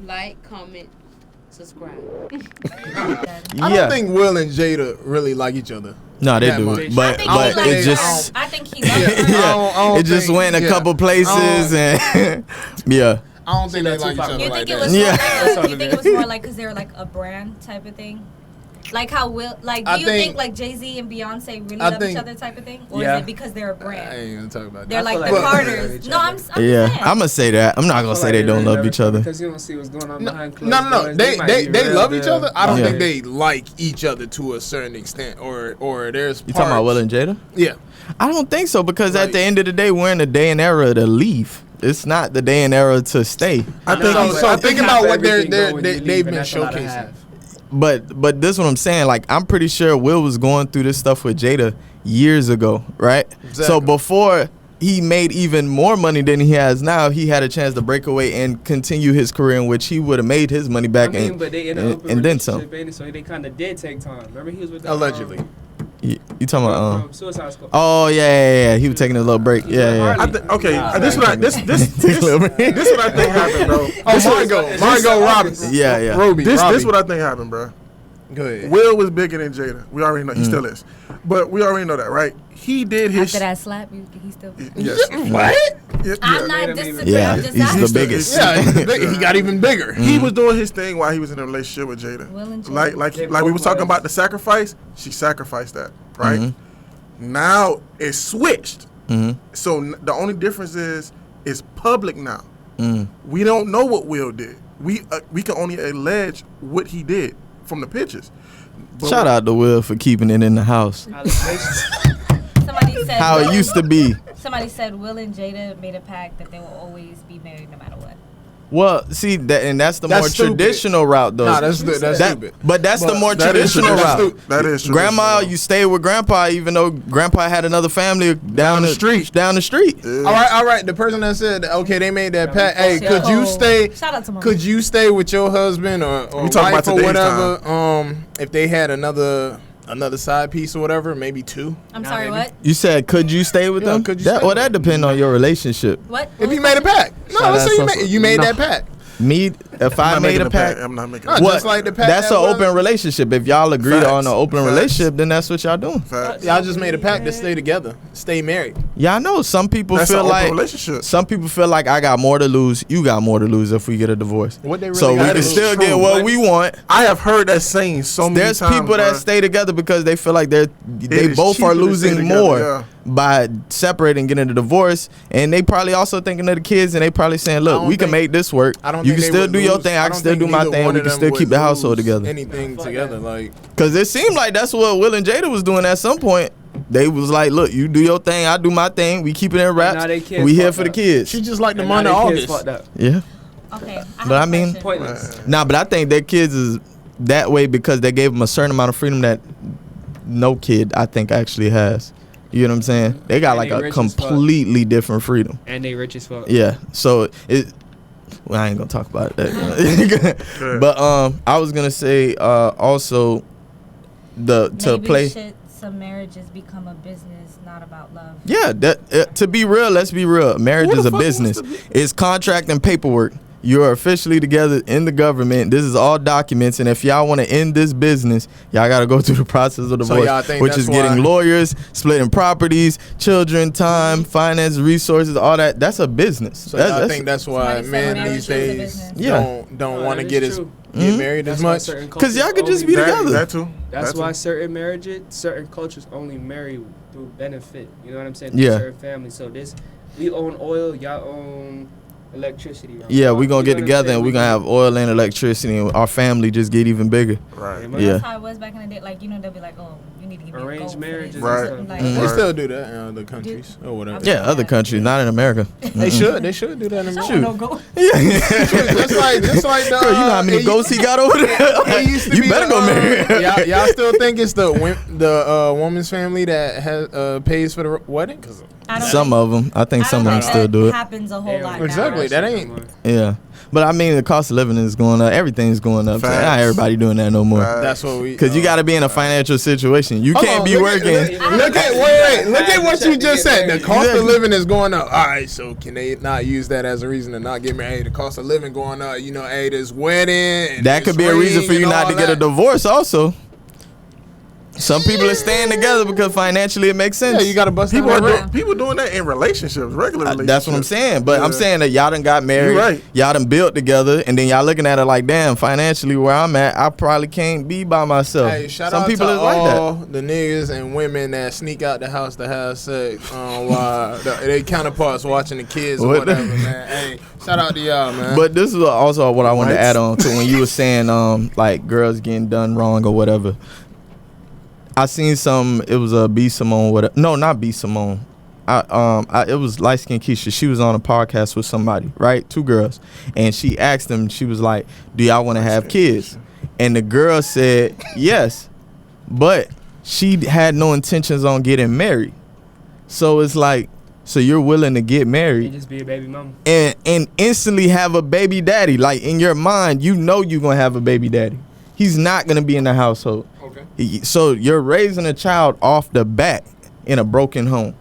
Like, comment, subscribe. I don't think Will and Jada really like each other. No, they do. But it just. I think he loves her. It just went a couple places and yeah. I don't think they like each other You like think that. you think it was more like because they were like a brand type of thing? Like how Will, like, do you think like Jay-Z and Beyonce really love each other type of thing? Or is it because they're a brand? I ain't gonna talk about that. They're like the Carters. No, I'm yeah, I'm gonna say that. I'm not gonna say they don't love each other. Because you don't see what's going on behind closed No. doors. They love each other. I don't think they like each other to a certain extent, or there's parts. You talking about Will and Jada? Yeah. I don't think so because at the end of the day, we're in the day and era to leave. It's not the day and era to stay. I think so. Think about what they've been showcasing. But this is what I'm saying. Like, I'm pretty sure Will was going through this stuff with Jada years ago, right? Exactly. So before he made even more money than he has now, he had a chance to break away and continue his career in which he would have made his money back and then some. So they kind of did take time. Remember, he was with allegedly. You talking about Suicide Squad? Oh yeah. He was taking a little break. Yeah. This what I think happened, bro. Oh, Margot Robinson. Yeah. This what I think happened, bro. Go ahead. Will was bigger than Jada. We already know he still is, but we already know that, right? He did his. After that slap, he still. Yes. What? I'm not disagreeing. Yeah, I'm just he's the asking. biggest. Yeah, he got even bigger. He was doing his thing while he was in a relationship with Jada. Will and Jada. Like we was talking about the sacrifice. She sacrificed that, right? Now it's switched. So the only difference is it's public now. We don't know what Will did. We can only allege what he did from the pictures. But shout out to Will for keeping it in the house. Somebody said how it used to be. Somebody said Will and Jada made a pact that they will always be married no matter what. Well, see that's the more traditional route, though. Nah, that's stupid. But that's the more traditional route. That is true. Grandma, you stay with Grandpa, even though Grandpa had another family down the street. Yeah. All right. The person that said, okay, they made that pact. Hey, could you stay? Shout out to Mom. Could you stay with your husband or wife or whatever? If they had another side piece or whatever, maybe two. I'm sorry, what? You said, could you stay with them? Could you stay that depends on your relationship. What? If you made a pact. No, let's say you made that pact. Me, if I made a pact, I'm not making. Just like the pact. That's an open relationship. If y'all agree on an open relationship, then that's what y'all doing. Y'all just made a pact to stay together, stay married. Yeah, I know. Some people That's feel an open like relationship. some people feel like I got more to lose. You got more to lose if we get a divorce. What they really so we got can is still true. get what we want. I have heard that saying so many times. There's people that stay together because they feel like they both are losing more by separating and getting a divorce, and they probably also thinking of the kids, and they probably saying, look, we can make this work. You can still do your thing, I can still do my thing, we can still keep the household together. Anything together, like, because it seemed like that's what Will and Jada was doing at some point. They was like, look, you do your thing, I do my thing, we keep it in wraps, we here for the kids. She just like the month of August. Yeah. Okay. But I mean, pointless. but I think their kids is that way because they gave them a certain amount of freedom that no kid, I think, actually has. You know what I'm saying? They got like a completely different freedom. And they rich as fuck. Yeah. So well, I ain't gonna talk about that. But I was gonna say also Maybe some marriages become a business, not about love. Yeah, to be real, let's be real. Marriage is a business. It's contract and paperwork. You are officially together in the government. This is all documents, and if y'all want to end this business, y'all got to go through the process of divorce, which is getting lawyers, splitting properties, children, time, finance, resources, all that. That's a business. So I think that's why men these days don't want to get married as much, because y'all could just be together. That too. That's why certain marriages, certain cultures only marry through benefit. You know what I'm saying? Yeah. Certain families. So we own oil, y'all own electricity. Right? Yeah, we're going to get together and we're going to have oil and electricity, and our family just get even bigger. Right. Yeah. That's how it was back in the day. Like, they'll be like, oh, you need to give me arranged marriages. Right. Like, They still do that in other countries or whatever. Yeah, other countries, not in America. They should do that in America. no go. just like the, Girl, you know how many goats he got over there? You better go marry. Y'all still think it's the woman's family that pays for the wedding? 'Cause some of them. I think some of them still do it. Happens a whole lot. Exactly. That ain't. Yeah. But I mean, the cost of living is going up. Everything's going up. So not everybody doing that no more. That's what we. Because you got to be in a financial situation. You can't be working. Look at what you just said. The cost of living is going up. All right, so can they not use that as a reason to not get married? Hey, the cost of living going up. You know, hey, this wedding. And that could be a reason for you not to get a divorce also. Some people are staying together because financially it makes sense. Yeah, you got to bust people doing that in relationships, regular relationships. That's what I'm saying. But I'm saying that y'all done got married, right. Y'all done built together, and then y'all looking at it like, damn, financially where I'm at, I probably can't be by myself. Hey, Some people to all like that. The niggas and women that sneak out the house to have sex while they counterparts watching the kids or whatever, man. Hey, shout out to y'all, man. But this is also what I wanted to add on to when you were saying like girls getting done wrong or whatever. I seen it was a B Simone, whatever. No, not B Simone. It was light skin Keisha. She was on a podcast with somebody, right? 2 girls. And she asked them, she was like, do y'all want to have kids? And the girl said, yes. But she had no intentions on getting married. So it's like, so you're willing to get married. And just be a baby mama. And instantly have a baby daddy. Like in your mind, you know you're going to have a baby daddy. He's not going to be in the household. Okay. So you're raising a child off the bat in a broken home.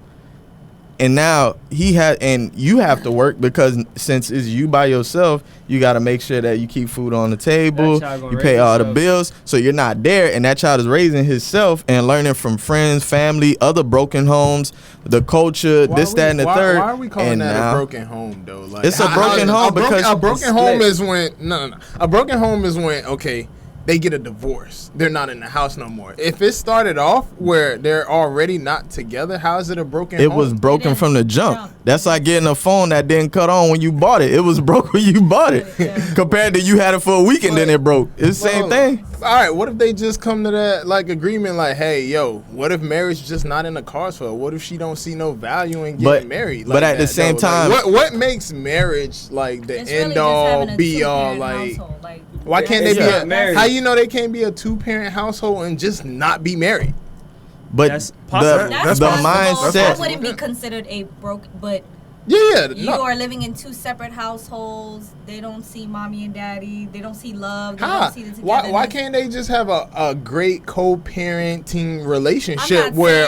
And now you have to work because since it's you by yourself, you got to make sure that you keep food on the table, you pay all the bills. So you're not there, and that child is raising himself and learning from friends, family, other broken homes, the culture, that, and the third. Why are we calling that a broken home, though? Like, it's a broken home because a broken home is when a broken home is when they get a divorce. They're not in the house no more. If it started off where they're already not together, how is it a broken home? It was broken from the jump. That's like getting a phone that didn't cut on when you bought it. It was broke when you bought it. Compared to you had it for a week and then it broke. It's the same thing. All right, what if they just come to that like agreement like, hey, yo, what if marriage is just not in the cards for her? What if she don't see no value in getting married? Like but at the same time. Like, what makes marriage like the end all be all like why can't they be married? How you know they can't be a 2-parent household and just not be married? But that's the mindset. That wouldn't be considered a broke, but you are living in 2 separate households. They don't see mommy and daddy. They don't see love. They don't see the togetherness. Why can't they just have a great co-parenting relationship where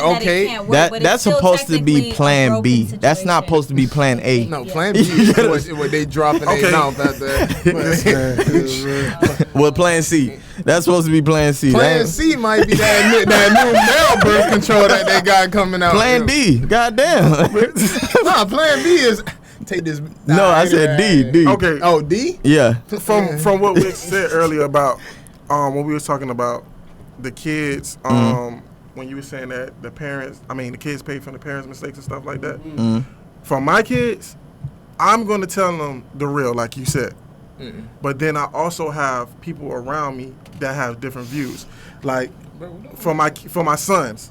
that's supposed to be plan B. That's not supposed to be plan A. No, plan B is what they dropping their mouth at that. Well, plan C. That's supposed to be plan C. Plan C might be that new male birth control that they got coming out. Plan D. Goddamn. Nah, plan B is take this. No, I said D. Okay. Oh, D? Yeah. From what we said earlier about when we were talking about the kids, when you were saying that the kids pay for the parents' mistakes and stuff like that. For my kids, I'm going to tell them the real, like you said. But then I also have people around me that have different views. Like for my sons,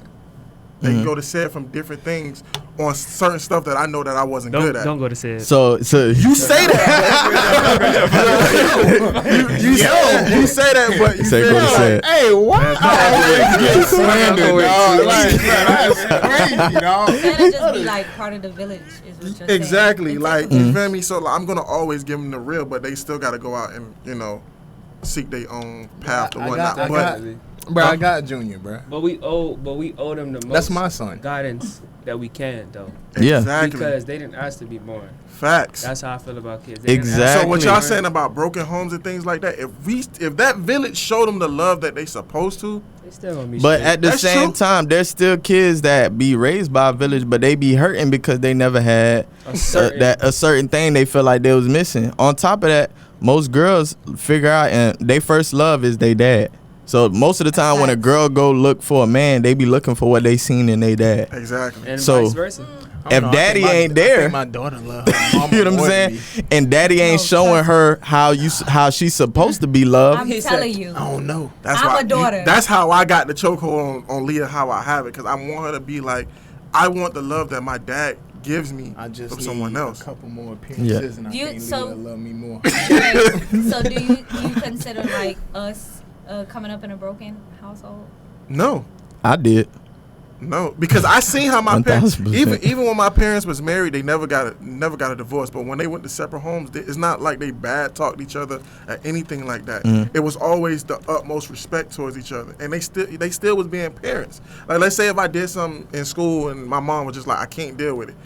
they go to set from different things on certain stuff that I know that I wasn't good at. Don't go to set. So you say that. you say that, but you say go to set. Hey, why I always get slandered, dog? Like, that's crazy, dog. That'll just be like part of the village, is what you're exactly. saying. Like you feel me? So I'm gonna always give them the real, but they still got to go out and seek their own path or whatnot. I got Junior, bro. But we owe them the most. That's my son. Guidance that we can, though. Yeah, exactly. Because they didn't ask to be born. Facts. That's how I feel about kids. Exactly. So what y'all saying about broken homes and things like that? If that village showed them the love that they supposed to, they still gonna be. But at the same time, there's still kids that be raised by a village, but they be hurting because they never had a certain thing they feel like they was missing. On top of that, most girls figure out and they first love is their dad. So most of the time when a girl go look for a man, they be looking for what they seen in their dad. Exactly. And vice versa. If daddy ain't there, my daughter love her mama. You know what I'm saying? And daddy ain't showing her how she's supposed to be loved. I'm telling you. I don't know. I'm a daughter. That's how I got the chokehold on Leah, how I have it, because I want her to be like, I want the love that my dad gives me from someone else. A couple more appearances and I think Leah love me more. So do you consider like us coming up in a broken household? No. I did. No, because I seen how my parents, 1000%. even when my parents was married, they never got a divorce. But when they went to separate homes, it's not like they bad talked each other or anything like that. It was always the utmost respect towards each other, and they still was being parents. Like, let's say if I did something in school and my mom was just like, I can't deal with it,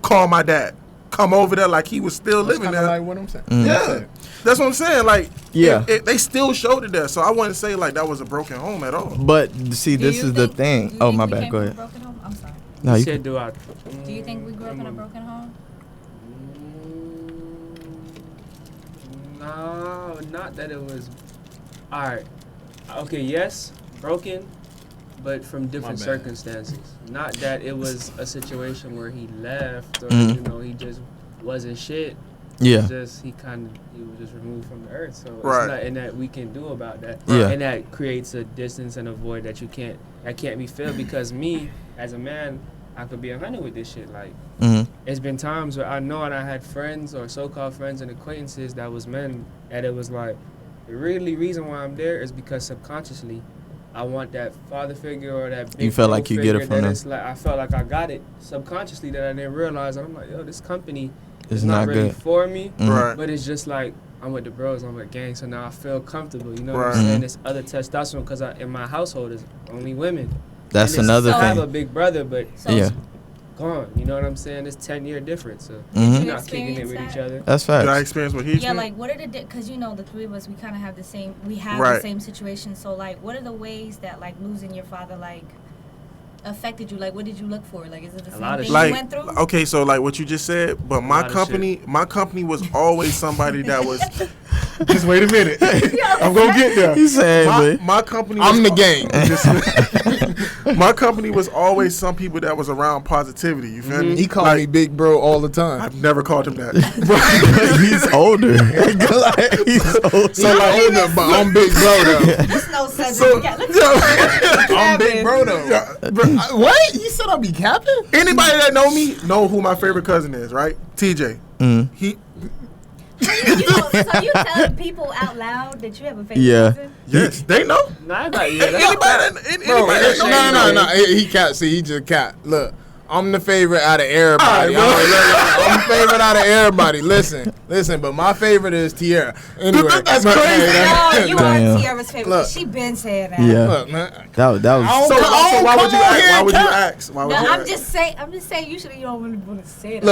call my dad, come over there, like he was still living there. Like what I'm saying. Yeah, that's what I'm saying. Like, Yeah. they still showed it there. So I wouldn't say like that was a broken home at all. But see, this is the thing. Oh, my bad. Go ahead. I'm sorry. No, you said, do I? Do you think we grew up in a broken home? No, not that it was. All right. Okay, yes, broken, but from different bad. circumstances. Not that it was a situation where he left or he just wasn't shit. Yeah. He was just removed from the earth. So Right. it's nothing that we can do about that. Yeah. And that creates a distance and a void that can't be filled, because me as a man, I could be 100 with this shit. Like, it's been times where I know, and I had friends or so-called friends and acquaintances that was men, and it was like, the really reason why I'm there is because subconsciously I want that father figure or that big You felt bro like you get it figure from that them. it's like I felt like I got it subconsciously that I didn't realize. And I'm like, yo, this company It's is not really good. for me. Right. But it's just like, I'm with the bros, I'm with gang, so now I feel comfortable. You know what Right. I'm saying? This other testosterone, because in my household is only women. That's And another I have a thing. big brother, but So Yeah. gone. You know what I'm saying? It's 10-year difference. So Mhm. we're not kicking it with experience each that? other. That's Did I facts. experience what he Yeah, experienced? like what are because the three of us, we kind of have the same, the Right. same situation. So like, what are the ways that like losing your father like affected you? Like, what did you look for? Like, is it the same lot of thing Like, you went through? okay, so like what you just said, but my lot of company was always somebody that was. Just wait a minute, I'm gonna get there. He said, My company. I'm was the gang. My company was always some people that was around positivity. You feel me? He called Like, me big bro all the time. I've never called him that. he's older. Like, he's older. So like older, but I'm big bro though. That's no sense. So, I'm big bro though. What? You said I'll be capping? anybody that know me know who my favorite cousin is, right? TJ. He. So you telling people out loud that you have a favorite Yeah. cousin? Yes, they know. Nah, I got you. Anybody that know. No. He cat. See, he just cat. Look, I'm the favorite out of everybody. All right, I'm the favorite out of everybody. Listen, but my favorite is Tierra. Anyway, That's but, crazy. No, you Damn. are Tiara's favorite. Look. She been saying that. Yeah. Look, man. That was. So why would you come on ask? here Why and would you count. ask? Why would No, you I'm ask? just saying. Usually you don't really want to say that.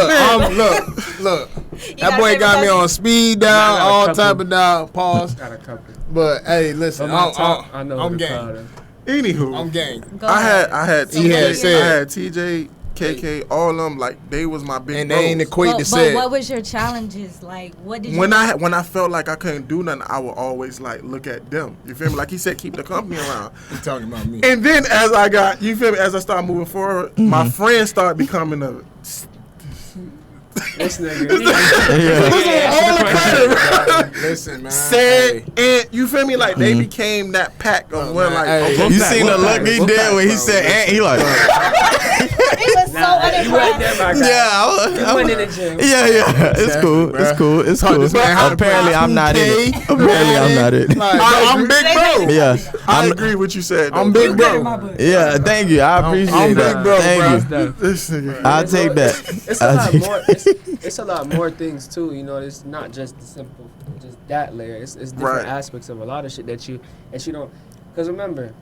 Look. You That got a boy favorite got me cousin? on speed Nah, I dial, got a all couple. type of dial, pause. Got a couple. But hey, listen, But my top, I know I'm who the gang. crowd is. Anywho, I'm gang. Go I ahead. had So He TJ, had what said- I had TJ, KK, all of them, like they was my big And bros. they ain't equate to But say. what was your challenges like? What did you? When I felt like I couldn't do nothing, I would always like look at them. You feel me? Like he said, keep the company around. You talking about me? And then as I got, you feel me? As I started moving forward, my friends started becoming a. This nigga. all the credit, bro. Listen, man. Said and you feel me? Like they became that pack of where man, like hey. okay, You pack, seen the what look pack, he what did pack, when he bro? said, "Ant." He like, He was so You right unimpressed. there, my guy. yeah, You went in the gym. yeah. It's Exactly, cool. bruh. It's cool. It's Taught cool. this man how to Apparently, play I'm not in it. 2K, Apparently, I'm not in it. Like, I'm big bro. Yeah, I I'm. agree with you said. I'm though. big bro. Yeah, thank you. I appreciate I'm that. big bro, Thank bro. you. This nigga. I'll take that. It's a I'll lot take more. It's a lot more things too. You know, it's not just the simple, just that layer. It's different Right. aspects of a lot of shit that you don't. Because remember,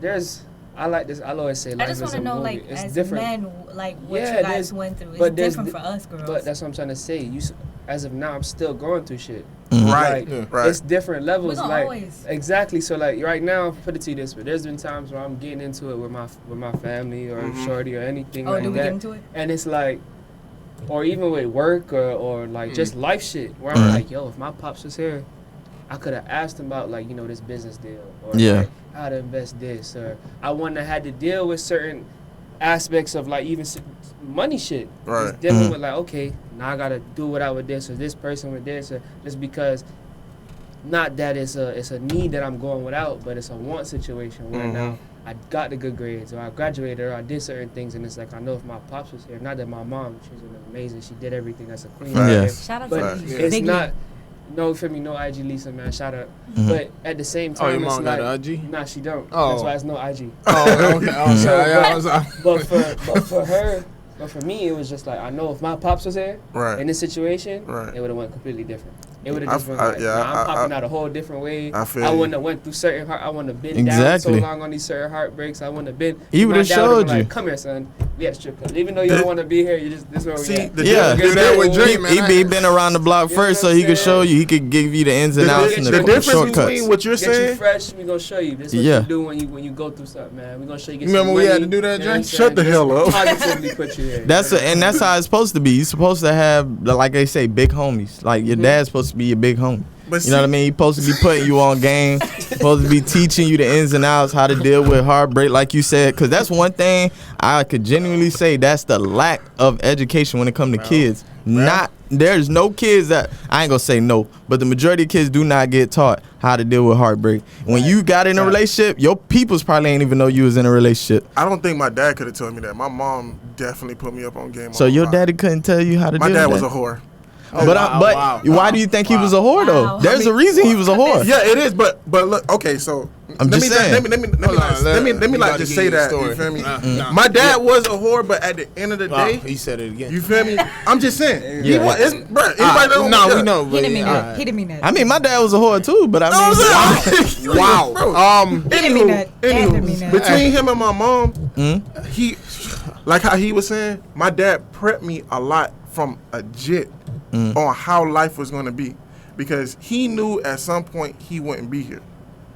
there's. I like this. I'll always say I life just is want a to know, movie. like, It's as different. men, like, what Yeah, you there's- guys went through. It's but there's different di- for us, girls. But that's what I'm trying to say. Mm-hmm. As of now, I'm still going through shit. Right, Like, right. It's different levels. gonna Like always. exactly. So like right now, put it to you this way: there's been times where I'm getting into it with my family or Mhm. shorty or anything Oh, like do we that, get into it? and it's like, or even with work or like just life shit, where I'm Mhm. like, yo, if my pops was here, I could have asked him about like this business deal or Yeah. like, how to invest this, or I wouldn't have had to deal with certain aspects of like even money shit. Right. Just dealing Mhm. with like, okay, now I gotta do what I with this or this person with this, or just because. Not that it's a need that I'm going without, but it's a want situation where Mhm. now I got the good grades or I graduated or I did certain things, and it's like I know if my pops was here, not that my mom, she's amazing, she did everything as a queen. Right. Yeah. Yeah. Shout out But to Right. you. it's Big not. No, for me, no IG Lisa, man. Shout out. But at the same time, your mom it's like, got an IG? Nah, she don't. Oh. That's why it's no IG. Oh, okay. But for her, but for me, it was just like I know if my pops was here in this situation, it would have went completely different. It would have just been like, I'm popping out a whole different way. I wouldn't have went through certain I wouldn't have been down so long on these certain heartbreaks. I wouldn't have been. He would have showed you. Like, come here, son. We at strip club. Even though you don't want to be here, you just this is where we at. Yeah, do that with Drake, man. He been around the block first, so he could show you. He could give you the ins and outs and the difference shortcuts. between what you're saying. Get you fresh. We gonna show you. This is what you do when you go through something, man. We gonna show you. Get Remember some we money, had to do that, Drake? Shut the hell up. Positively put you here. That's how it's supposed to be. You're supposed to have, like they say, big homies. Like your dad's supposed to be your big homie. But you know what I mean? He's supposed to be putting you on game. Supposed to be teaching you the ins and outs, how to deal with heartbreak, like you said. Because that's one thing I could genuinely say. That's the lack of education when it comes to kids. There's no kids that, I ain't gonna say no, but the majority of kids do not get taught how to deal with heartbreak. When you got in a relationship, your peoples probably ain't even know you was in a relationship. I don't think my dad could have told me that. My mom definitely put me up on game. So your daddy couldn't tell you how to deal with that? My dad was a whore. Why do you think he was a whore though? There's a reason he was a whore. Yeah, it is. But look, okay, so let me just say that. You feel me? My dad was a whore, but at the end of the day, he said it again. You feel me? I'm just saying. Yeah. He was. Anybody know? No, we know. He didn't mean that. He didn't mean that. I mean, my dad was a whore too, but I mean, wow. He didn't mean that. Anywho, between him and my mom, he, like how he was saying, my dad prepped me a lot from a jit on how life was going to be, because he knew at some point he wouldn't be here.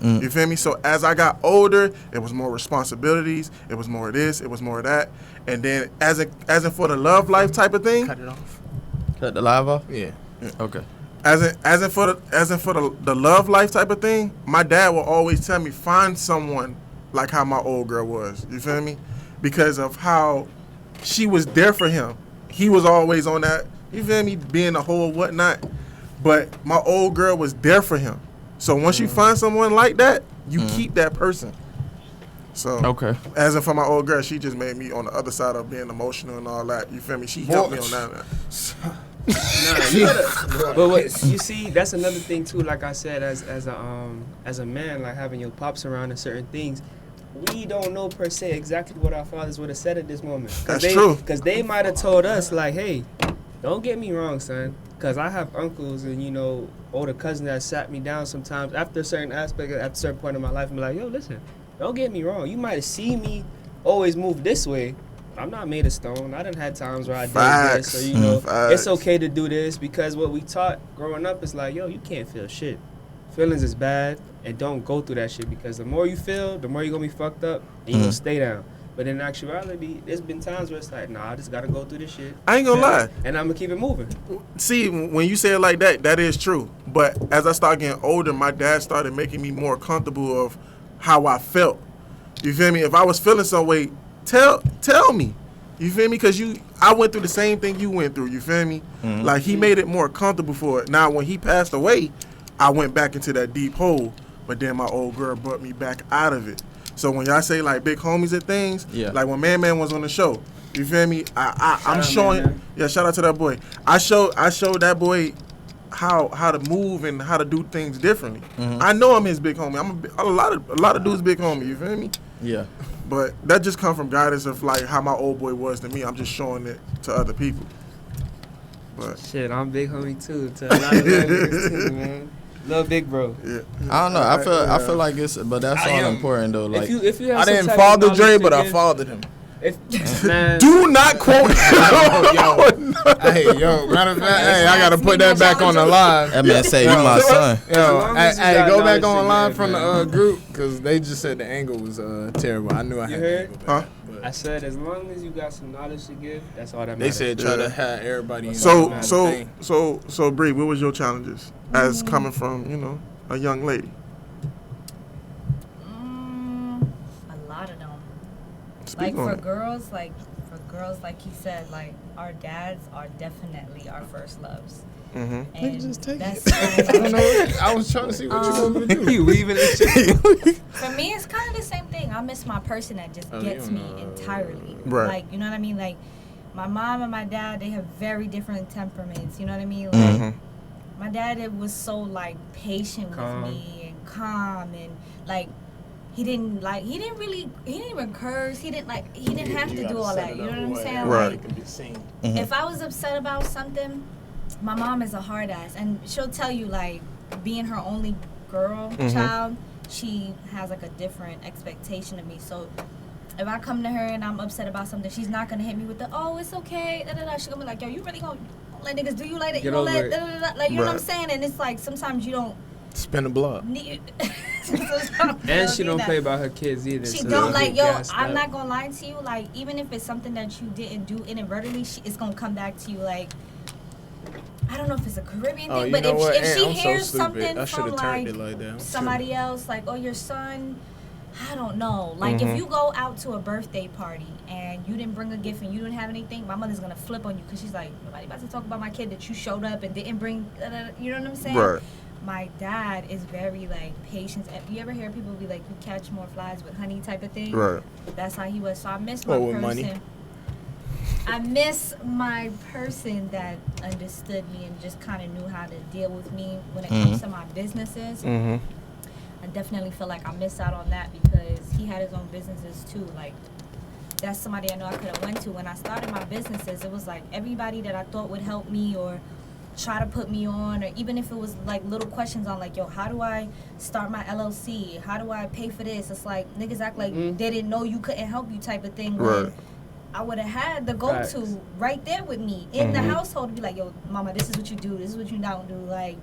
You feel me? So as I got older, it was more responsibilities. It was more of this. It was more of that. And then as in for the love life type of thing. Cut it off. Cut the live off. Yeah. Okay. As in for the love life type of thing, my dad will always tell me, find someone like how my old girl was. You feel me? Because of how she was there for him. He was always on that, you feel me, being a whole whatnot. But my old girl was there for him. So once you find someone like that, you keep that person. So as in for my old girl, she just made me on the other side of being emotional and all that. You feel me? She helped me on that. But what you see, that's another thing too. Like I said, as a man, like having your pops around and certain things, we don't know per se exactly what our fathers would have said at this moment. That's true. Because they might have told us like, hey, don't get me wrong, son. Because I have uncles and older cousins that sat me down sometimes after a certain aspect, at a certain point in my life, and be like, yo, listen, don't get me wrong. You might have seen me always move this way. I'm not made of stone. I done had times where I did this. So, it's okay to do this, because what we taught growing up is like, yo, you can't feel shit. Feelings is bad, and don't go through that shit, because the more you feel, the more you're going to be fucked up, and you're going to stay down. But in actuality, there's been times where it's like, nah, I just got to go through this shit. I ain't gonna lie. And I'm going to keep it moving. See, when you say it like that, that is true. But as I started getting older, my dad started making me more comfortable of how I felt. You feel me? If I was feeling some way, tell me. You feel me? Because I went through the same thing you went through. You feel me? Like, he made it more comfortable for it. Now, when he passed away, I went back into that deep hole. But then my old girl brought me back out of it. So when y'all say like big homies and things, like when Man was on the show, you feel me? I'm showing, shout out to that boy. I showed that boy how to move and how to do things differently. I know I'm his big homie. I'm a lot of dudes big homie. You feel me? Yeah. But that just come from guidance of like how my old boy was to me. I'm just showing it to other people. But shit, I'm big homie too to a lot of niggas too, man. Love big bro. Yeah. I don't know. I feel like it's, but that's all important though. Like, if you have I didn't father Dre, but I fathered him. Do not quote. Hey, matter of fact, I gotta put that back on the live. That man say you my son. Hey, go back on live from the group, because they just said the angle was terrible. I knew I had heard? the angle back. I said as long as you got some knowledge to give, that's all that They matters. said try to have everybody. So Bree, what was your challenges as coming from a young lady? A lot of them. For girls, like he said, like our dads are definitely our first loves. And just take that's I was trying to see what you want me to do. You weaving this shit. For me, it's kind of the same thing. I miss my person that just gets me entirely. Right. Like, you know what I mean? Like, my mom and my dad, they have very different temperaments. You know what I mean? Like, My dad was so like patient with me and calm and like he didn't even curse. He didn't have to do all that. You know what I'm saying? Right. Like, if I was upset about something, my mom is a hard ass, and she'll tell you like being her only girl child, she has like a different expectation of me. So if I come to her and I'm upset about something, she's not gonna hit me with the it's okay. She's gonna be like, yo, you really gonna let niggas do you like that? You gonna let like you know what I'm saying? And it's like sometimes you don't spin the blood. And she don't play about her kids either. She don't like, yo, I'm not gonna lie to you, like even if it's something that you didn't do inadvertently, it's gonna come back to you like I don't know if it's a Caribbean thing, but if she hears something from like somebody else, like, oh, your son, I don't know. Like, if you go out to a birthday party and you didn't bring a gift and you didn't have anything, my mother's going to flip on you because she's like, nobody about to talk about my kid that you showed up and didn't bring, you know what I'm saying? Right. My dad is very, like, patient. You ever hear people be like, you catch more flies with honey type of thing? Right. That's how he was. So I miss my person. Money. I miss my person that understood me and just kind of knew how to deal with me when it comes to my businesses. I definitely feel like I missed out on that because he had his own businesses too. Like, that's somebody I know I could have went to. When I started my businesses, it was like everybody that I thought would help me or try to put me on, or even if it was like little questions on like, yo, how do I start my LLC? How do I pay for this? It's like niggas act like they didn't know you couldn't help you type of thing. Right. I would have had the go-to right there with me in the household to be like, yo, mama, this is what you do. This is what you don't do. Like,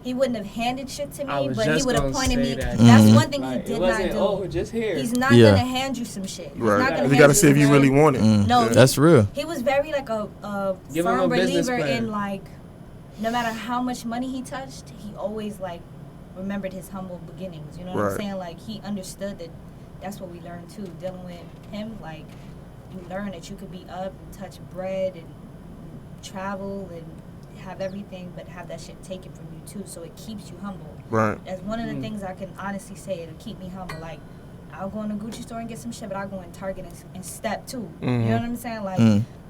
he wouldn't have handed shit to me, but he would have pointed me. That's one thing he did not do. Oh, just here. He's not going to hand you some shit. He's not gonna you got to see if you really want it. No, that's real. He was very like a firm believer in like, no matter how much money he touched, he always like remembered his humble beginnings. You know what I'm saying? Like, he understood that that's what we learned too. Dealing with him, like, you learn that you could be up and touch bread and travel and have everything, but have that shit taken from you too. So it keeps you humble. Right. That's one of the things I can honestly say. It'll keep me humble. Like, I'll go in a Gucci store and get some shit, but I'll go in Target and step too. You know what I'm saying? Like,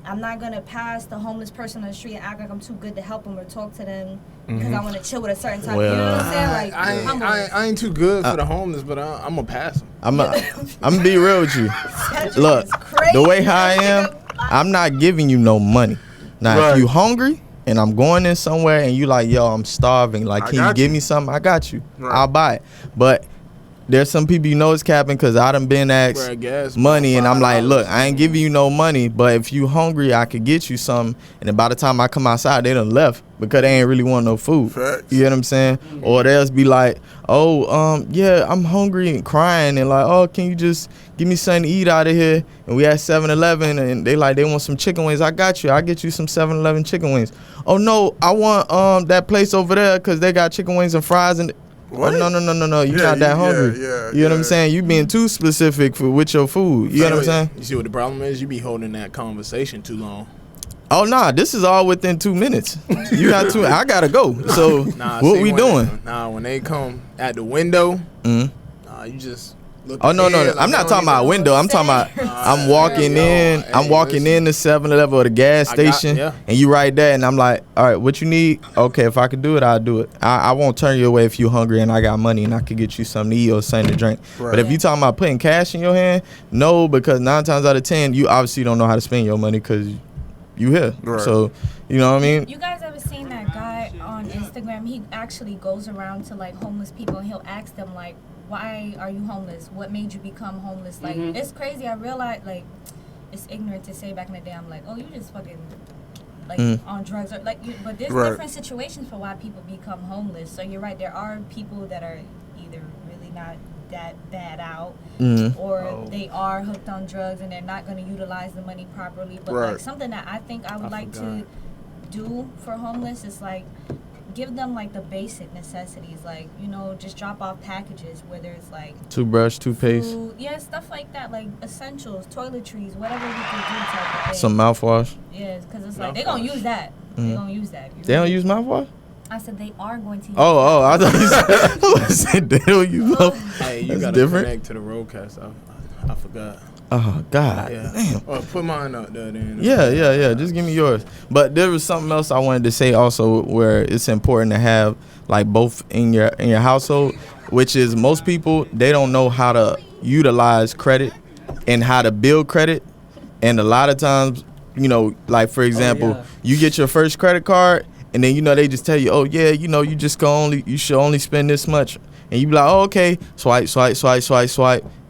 I'm not gonna pass the homeless person on the street and act like I'm too good to help them or talk to them because I want to chill with a certain type. You know what I'm saying? Like, I ain't too good for the homeless, but I'm gonna pass them. I'm gonna be real with you. Look, the way how I am, I'm not giving you no money. Now, if you hungry and I'm going in somewhere and you like, yo, I'm starving, like, can you give me something? I got you. I'll buy it. But there's some people you know it's capping because I done been asked money and I'm like, look, I ain't giving you no money, but if you hungry, I could get you something. And then by the time I come outside, they done left because they ain't really want no food. Facts. You know what I'm saying? Or they'll be like, oh, yeah, I'm hungry and crying and like, oh, can you just give me something to eat out of here? And we at 7-Eleven and they want some chicken wings. I got you. I'll get you some 7-Eleven chicken wings. Oh, no, I want that place over there because they got chicken wings and fries and... What? Oh, no. You're not that hungry. You know what I'm saying? You being too specific with your food. You know what I'm saying? You see what the problem is? You be holding that conversation too long. Oh, nah. This is all within 2 minutes. You got 2. I got to go. So what we doing? When they come at the window, you just... Oh, no. I'm not talking about window. I'm talking about I'm walking in. I'm walking in the 7-Eleven or the gas station, and you right there, and I'm like, all right, what you need? Okay, if I could do it, I'll do it. I won't turn you away if you hungry and I got money and I could get you something to eat or something to drink. Right. But if you talking about putting cash in your hand, no, because 9 times out of 10, you obviously don't know how to spend your money because you here. Right. So, you know what I mean? You guys ever seen that guy on Instagram? He actually goes around to like homeless people and he'll ask them like, why are you homeless? What made you become homeless? Like, it's crazy. I realize, like, it's ignorant to say back in the day. I'm like, oh, you just fucking, like, on drugs. Or like, but there's different situations for why people become homeless. So you're right. There are people that are either really not that bad out or they are hooked on drugs and they're not going to utilize the money properly. But, like, something that I think I would like to do for homeless is, like, give them like the basic necessities, like, you know, just drop off packages, whether it's like toothbrush, toothpaste, food, stuff like that, like essentials, toiletries, whatever we can do type of thing. Some mouthwash. Yes, because it's like they're gonna use that. They're gonna use that. They don't use mouthwash? I said they are going to use I thought you said they don't use mouthwash. Hey, you gotta connect to the roadcast. I forgot. Oh God, Yeah. damn. Or put mine up there then. Yeah. Just give me yours. But there was something else I wanted to say also, where it's important to have like both in your household, which is most people, they don't know how to utilize credit and how to build credit, and a lot of times, you know, like for example, you get your first credit card, and then you know they just tell you, oh yeah, you know, you should only spend this much, and you be like, oh, okay, swipe.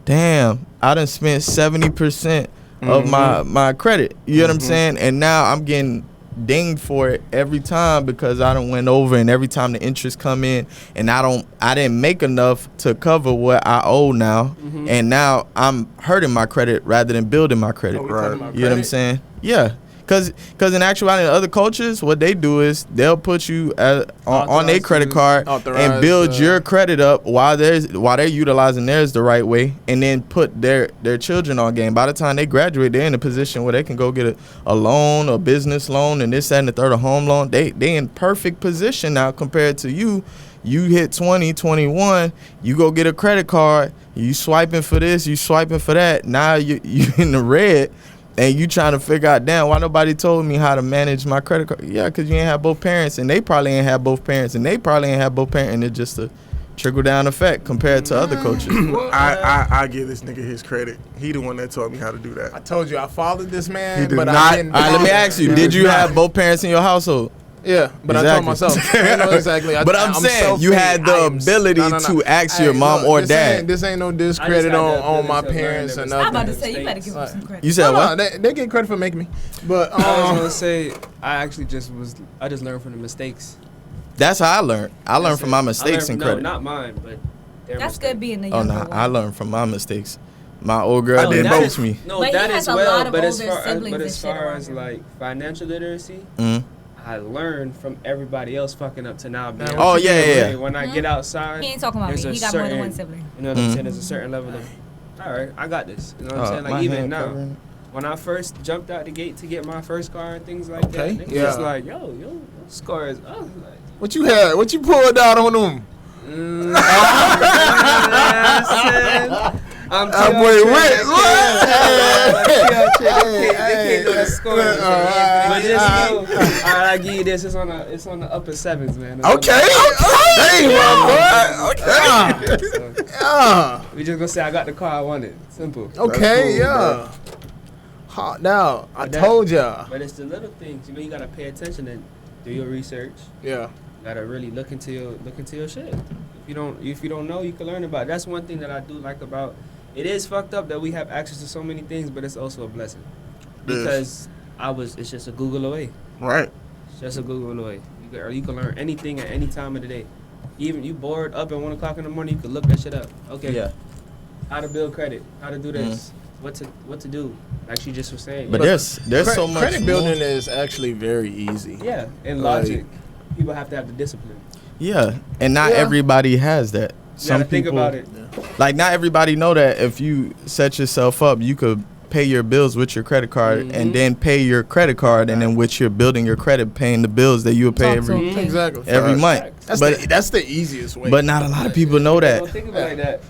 Damn, I done spent 70% of my credit. You know what I'm saying? And now I'm getting dinged for it every time because I done went over, and every time the interest come in, and I didn't make enough to cover what I owe now, and now I'm hurting my credit rather than building my credit. Right. You know what I'm saying? Yeah. Cause in actuality, in other cultures, what they do is they'll put you on their credit card and build your credit up while they're utilizing theirs the right way, and then put their children on game. By the time they graduate, they're in a position where they can go get a loan, a business loan, and this, that, and the third, a home loan. They in perfect position now compared to you. You hit 20, 21, you go get a credit card, you swiping for this, you swiping for that. Now you in the red. And you trying to figure out, damn, why nobody told me how to manage my credit card? Yeah, because you ain't have both parents, and they probably ain't have both parents, and they probably ain't have both parents, and it's just a trickle-down effect compared to other cultures. I give this nigga his credit. He the one that taught me how to do that. I told you I followed this man, He did but not. I didn't. All right, let me ask you, did you have both parents in your household? Yeah, but I told myself. I know exactly. But I'm saying you had the ability to ask your mom or dad. This ain't no discredit on my parents or nothing. I'm about to say, you better give them some credit. You said what? They get credit for making me. But I was gonna say I just learned from the mistakes. That's how I learned. I learned from my mistakes and credit. No, not mine, but their That's mistakes. good being the Oh younger no, one. I learned from my mistakes. My old girl didn't that coach is- me. No, But he that has as a well. lot of But as older far siblings but and as shit far around as him. like financial literacy, Mhm. I learned from everybody else fucking up to now. Being Oh, able to yeah, do yeah. it. When I get outside, He ain't talking about there's me. a He got more than certain- one sibling. You know what I'm Mhm. saying? There's a certain level of, all right, I got this. You know what I'm saying? My Like even hand now, covering. when I first jumped out the gate to get my first car and things like Okay, that, niggas yeah. was like, yo, score is up. Like, what you had? What you pulled out on them? I'm That boy rich. They can't know the score. But just know, I give you this. It's on the upper sevens, man. It's on Okay. Hey, my boy. Okay. the- Yeah. We just gonna say I got the car I wanted. Simple. Okay. That's cool, Yeah. Hot now. I But that- told y'all. But it's the little things. You know, you gotta pay attention and do your research. Yeah. You gotta really look into your shit. If you don't know, you can learn about it. That's one thing that I do like about. It is fucked up that we have access to so many things, but it's also a blessing because it's just a Google away. Right. It's just a Google away. You can learn anything at any time of the day. Even you bored up at 1 o'clock in the morning, you can look that shit up. Okay. Yeah. How to build credit? How to do this? What to do? Like she just was saying. But there's so much credit more. building is actually very easy. Yeah, and Like- logic. People have to have the discipline. Yeah, and not Yeah. everybody has that. You gotta think about it. Like not everybody know that if you set yourself up, you could pay your bills with your credit card and then pay your credit card, and then with your building your credit, paying the bills that you would pay Talk to him. Exactly. every Facts. month. That's the easiest way. But not a lot of people know that. Don't think about it like that.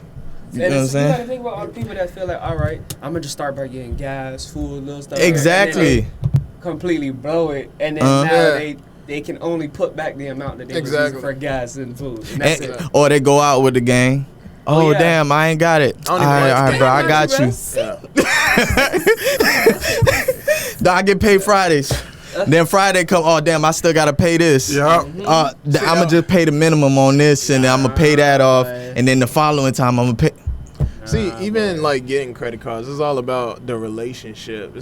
You know what I'm You saying? gotta think about all the people that feel like, all right, I'm gonna just start by getting gas, food, little stuff. Exactly. And then they completely blow it, and then now Yeah. they can only put back the amount that they was Exactly. using for gas and food. And that's And, it. or they go out with the gang. Oh, yeah. damn, I ain't got it. I All don't even right, like all right, bro, I got you. Nah, I get paid Fridays. Then Friday come, oh damn, I still gotta pay this. Yeah. I'ma just pay the minimum on this, and then I'ma pay that off, and then the following time I'ma pay. See, even like getting credit cards, it's all about the relationship.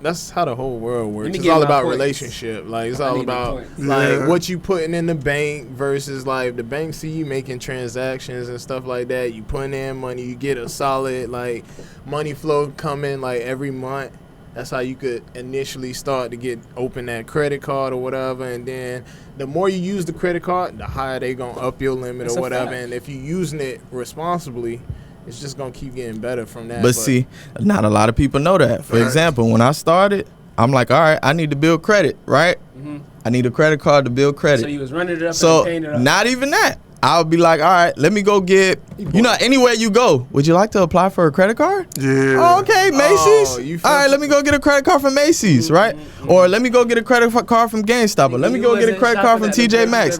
That's how the whole world works. me It's get all my about points. relationship. Like it's I all need the about points. like Yeah. what you putting in the bank versus like the bank see you making transactions and stuff like that. You putting in money, you get a solid like money flow coming like every month. That's how you could initially start to open that credit card or whatever, and then the more you use the credit card, the higher they gonna up your limit That's or a whatever. fact. And if you using it responsibly, it's just gonna keep getting better from that. But see, not a lot of people know that. For Right. example, when I started, I'm like, all right, I need to build credit, right? I need a credit card to build So credit. you was running it up So and paying it up. not even that. I'll be like, all right, let me go get, anywhere you go, would you like to apply for a credit card? Yeah. Oh, okay, Macy's. All right, let me go get a credit card from Macy's, right? Or let me go get a credit card from GameStop. Or let me go get a credit card from TJ Maxx.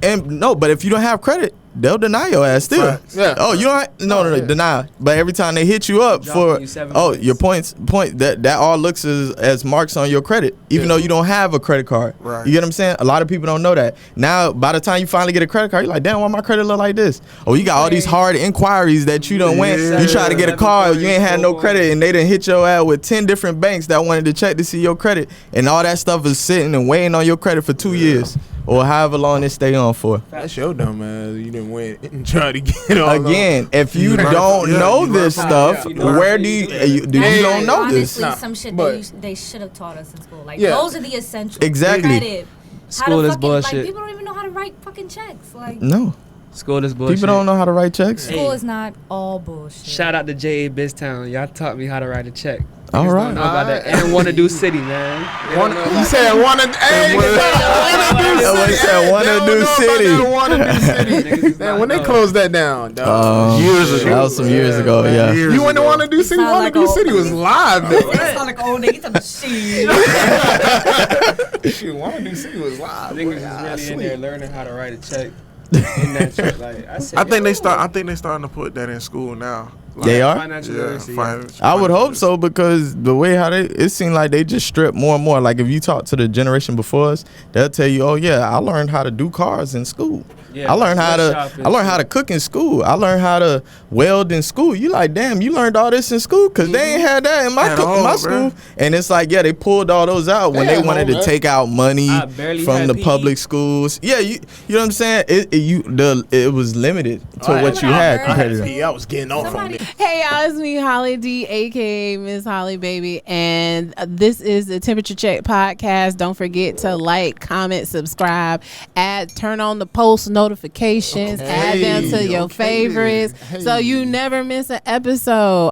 And no, but if you don't have credit, they'll deny your ass still. Right. Yeah. Oh, you don't. No, deny. But every time they hit you up for, your points, that all looks as marks on your credit, even though you don't have a credit card. Right. You get what I'm saying? A lot of people don't know that. Now, by the time you finally get a credit card, you're like, damn, why my credit look like this? Oh, you got all these hard inquiries that you don't went. You try to get a car, you ain't had no credit, and they done hit your ass with 10 different banks that wanted to check to see your credit, and all that stuff is sitting and waiting on your credit for 2 years. Or however long it stay on for. That's your dumb ass. You didn't went and try to get all again. If you don't know this stuff, where do you don't know this? Honestly, some shit they should have taught us in school. Like those are the essentials. Exactly. Credit. School is bullshit. Like, people don't even know how to write fucking checks. Like no. School is bullshit. People don't know how to write checks. School is not all bullshit. Shout out to J.A. Biztown. Y'all taught me how to write a check. All right. Don't know about that. And want to do city, man. You said wanna do city. Man, when they closed that down, dog. Years ago. That was some years ago, yeah. You wouldn't want to do city. Want to do city was live though. It's not like old niggas. Shit, want to do city was live. Niggas is really in there learning how to write a check. In that shit, like, I think they starting to put that in school now. Like, they are. Financial literacy. I would hope so, because the way how it seemed like they just strip more and more. Like if you talk to the generation before us, they'll tell you, "Oh yeah, I learned how to do cars in school. Yeah, I learned how to cook in school. I learned how to weld in school." You like, damn, you learned all this in school? Because they ain't had that in my school. Bro. And it's like, yeah, they pulled all those out when they wanted to take out money from the public schools. Yeah, you know what I'm saying? It was limited to what you had compared to. I was getting off on it. Hey y'all, it's me, Holly D, aka Miss Holly Baby, and this is the Temperature Check podcast. Don't forget to like, comment, subscribe, turn on the post notifications, add them to your favorites, so you never miss an episode.